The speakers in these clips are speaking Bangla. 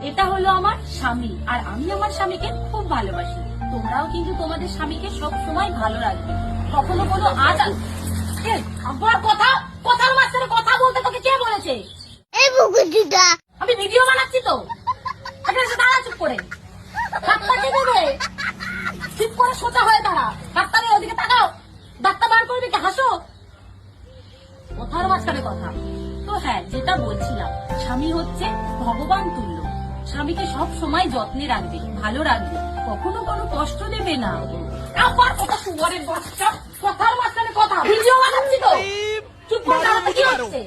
এটা হলো আমার স্বামী, আর আমি আমার স্বামীকে খুব ভালোবাসি। তোমরাও কিন্তু তোমাদের স্বামীকে সব সময় ভালো রাখবে। কখনো কোনো আবার কথার মাঝখানে কথা বলতে তোকে কে বলেছে? আমি ভিডিও বানাচ্ছি তো। দাঁড়া চুপ করে, হাতটাকে দেবে চুপ করে সোজা হয়ে দাঁড়া। ডাক্তারের ওদিকে তাকাও, ডাক্তার বার করবে কি? হাসো, কথার মাঝখানে কথা। তো হ্যাঁ, যেটা বলছিলাম, স্বামী হচ্ছে ভগবান তুল্য। স্বামীকে সব সময় যত্নে রাখবে, ভালো রাখবে, কখনো কোনো কষ্ট দেবে না। আবার কথা সুবরের বাচ্চা, কথার মাঝখানে কথা। ভিডিও বানাচ্ছি তো, চুপ করে দাঁড়াতে কি হচ্ছে?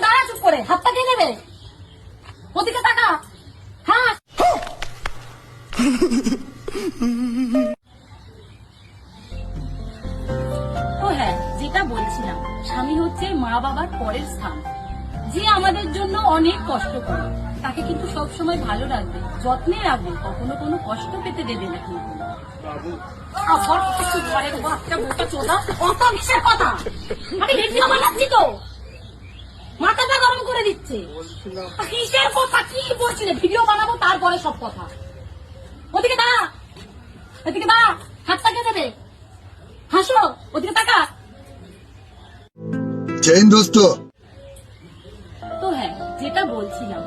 দাঁড়া চুপ করে, হাতটা কে নেবে? ওদিকে তাকা, হ্যাঁ। তো হ্যাঁ, যেটা বলছিলাম, স্বামী হচ্ছে মা বাবার পরের স্থান। যে আমাদের জন্য অনেক কষ্ট করে, তাকে কিন্তু সব সময় ভালো রাখবে, যত্নে রাখবে, কখনো কোনো কষ্ট পেতে দেবে না। কিন্তু আবার কিছু ঘরের বাচ্চা বোকা চোদা, কত কিসের কথা? আমি ভিডিও বানাচ্ছি তো, মাথাটা গরম করে দিচ্ছে। কিসের কথা? কি বলছিলে? ভিডিও বানাবো তারপরে সব কথা। ওদিকে দাঁড়া, ওদিকে দাঁড়া, হাতটাকে দেবে, হাসো, ওদিকে তাকা। জয় হিন্দ দোস্ত। তো হ্যাঁ, যেটা বলছিলাম,